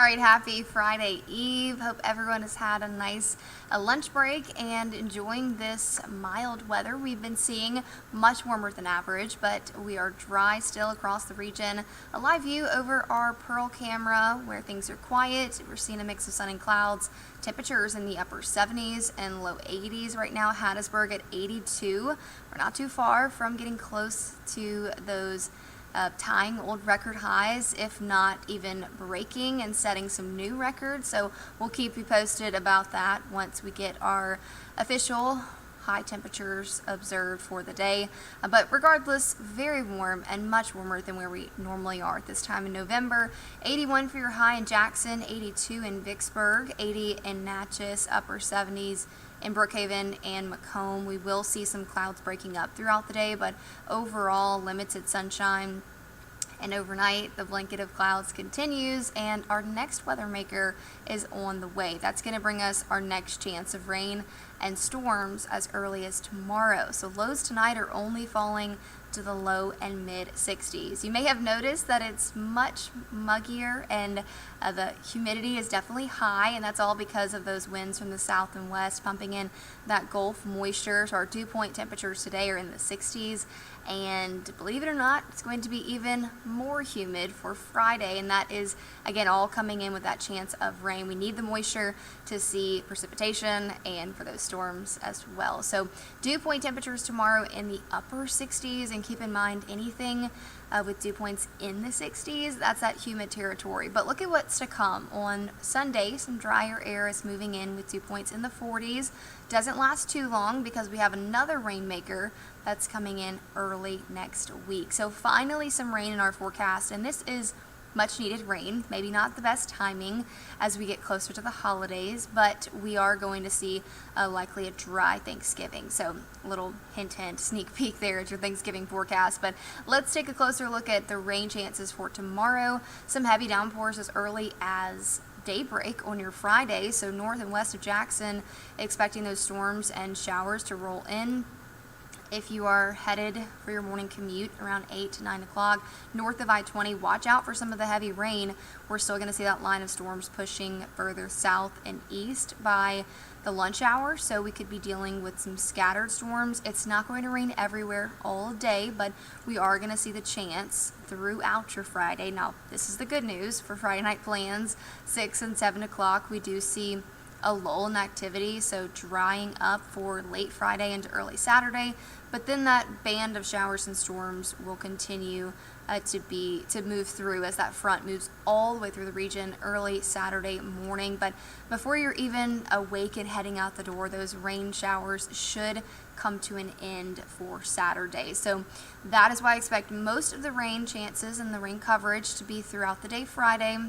right, happy Friday Eve. Hope everyone has had a nice lunch break and enjoying this mild weather. We've been seeing much warmer than average, but we are dry still across the region. A live view over our Pearl camera where things are quiet. We're seeing a mix of sun and clouds. Temperatures in the upper 70s and low 80s right now. Hattiesburg at 82. We're not too far from getting close to those tying old record highs, if not even breaking and setting some new records. So we'll keep you posted about that once we get our official high temperatures observed for the day. But regardless, very warm and much warmer than where we normally are at this time in November. 81 for your high in Jackson, 82 in Vicksburg, 80 in Natchez, upper 70s in Brookhaven and Macomb. We will see some clouds breaking up throughout the day, but overall limited sunshine. And overnight, the blanket of clouds continues, and our next weather maker is on the way. That's going to bring us our next chance of rain and storms as early as tomorrow. So lows tonight are only falling to the low and mid 60s. You may have noticed that it's much muggier and the humidity is definitely high, and that's all because of those winds from the south and west pumping in that Gulf moisture. So our dew point temperatures today are in the 60s, and believe it or not, it's going to be even more humid for Friday, and that is again all coming in with that chance of rain. We need the moisture to see precipitation and for those storms as well. So dew point temperatures tomorrow in the upper 60s, and keep in mind anything with dew points in the 60s, that's that humid territory. But look at what's to come. On Sunday, some drier air is moving in with dew points in the 40s. Doesn't last too long because we have another rainmaker that's coming in early next week. So finally some rain in our forecast, and this is much needed rain. Maybe not the best timing as we get closer to the holidays, but we are going to see likely a dry Thanksgiving. So a little hint, sneak peek there at your Thanksgiving forecast. But let's take a closer look at the rain chances for tomorrow. Some heavy downpours as early as daybreak on your Friday. So north and west of Jackson, expecting those storms and showers to roll in. If you are headed for your morning commute around 8 to 9 o'clock north of I-20, watch out for some of the heavy rain. We're still going to see that line of storms pushing further south and east by the lunch hour, so we could be dealing with some scattered storms. It's not going to rain everywhere all day, but we are going to see the chance throughout your Friday. Now, this is the good news for Friday night plans. 6 and 7 o'clock, we do see a lull in activity, so drying up for late Friday into early Saturday, but then that band of showers and storms will continue to move through as that front moves all the way through the region early Saturday morning. But before you're even awake and heading out the door, those rain showers should come to an end for Saturday. So that is why I expect most of the rain chances and the rain coverage to be throughout the day Friday.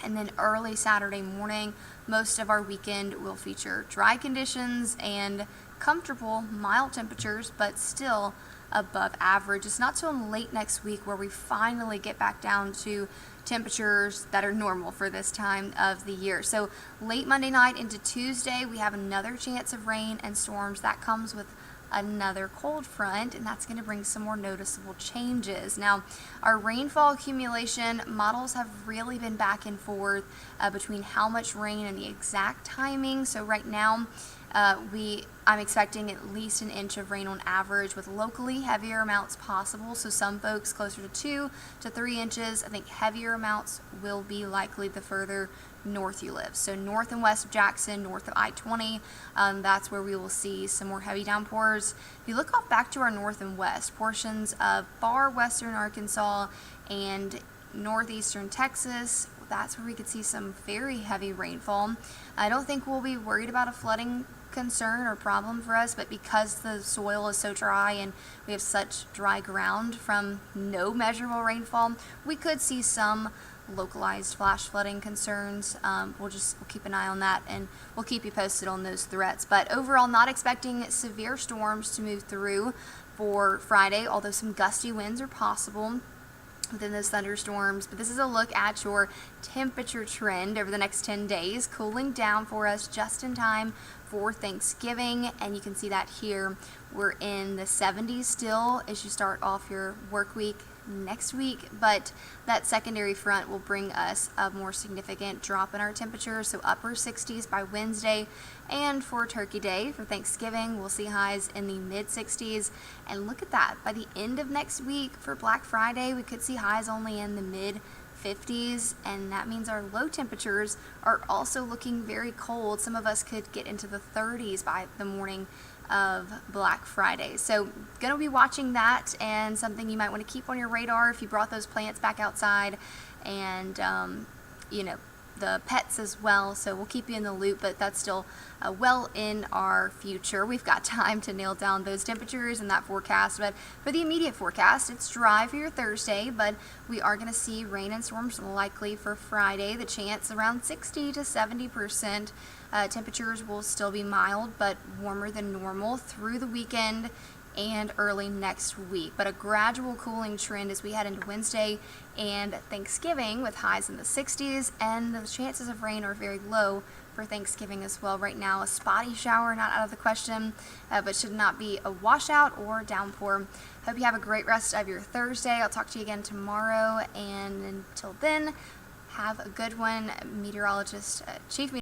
And then early Saturday morning, most of our weekend will feature dry conditions and comfortable, mild temperatures, but still above average. It's not till late next week where we finally get back down to temperatures that are normal for this time of the year. So late Monday night into Tuesday, we have another chance of rain and storms. That comes with another cold front, and that's going to bring some more noticeable changes. Now, our rainfall accumulation models have really been back and forth between how much rain and the exact timing. So right now, I'm expecting at least an inch of rain on average, with locally heavier amounts possible. So some folks closer to 2 to 3 inches. I think heavier amounts will be likely the further north you live. So north and west of Jackson, north of I-20, that's where we will see some more heavy downpours. If you look off back to our north and west, portions of far western Arkansas and northeastern Texas, that's where we could see some very heavy rainfall. I don't think we'll be worried about a flooding concern or problem for us, but because the soil is so dry and we have such dry ground from no measurable rainfall, we could see some localized flash flooding concerns. We'll keep an eye on that, and we'll keep you posted on those threats. But overall, not expecting severe storms to move through for Friday, although some gusty winds are possible within those thunderstorms. But this is a look at your temperature trend over the next 10 days, cooling down for us just in time for Thanksgiving, and you can see that here we're in the 70s still as you start off your work week next week, but that secondary front will bring us a more significant drop in our temperatures, so upper 60s by Wednesday. And for Turkey Day, for Thanksgiving, we'll see highs in the mid 60s. And look at that, by the end of next week for Black Friday, we could see highs only in the mid 50s, and that means our low temperatures are also looking very cold. Some of us could get into the 30s by the morning of Black Friday. So gonna be watching that, and something you might want to keep on your radar if you brought those plants back outside, and the pets as well. So we'll keep you in the loop, but that's still well in our future. We've got time to nail down those temperatures and that forecast, but for the immediate forecast, it's dry for your Thursday, but we are going to see rain and storms likely for Friday. The chance around 60 to 70%. Temperatures will still be mild, but warmer than normal through the weekend and early next week, but a gradual cooling trend as we head into Wednesday and Thanksgiving, with highs in the 60s, and the chances of rain are very low for Thanksgiving as well. Right now, a spotty shower not out of the question, but should not be a washout or downpour. Hope you have a great rest of your Thursday. I'll talk to you again tomorrow, and until then, have a good one. Meteorologist, Chief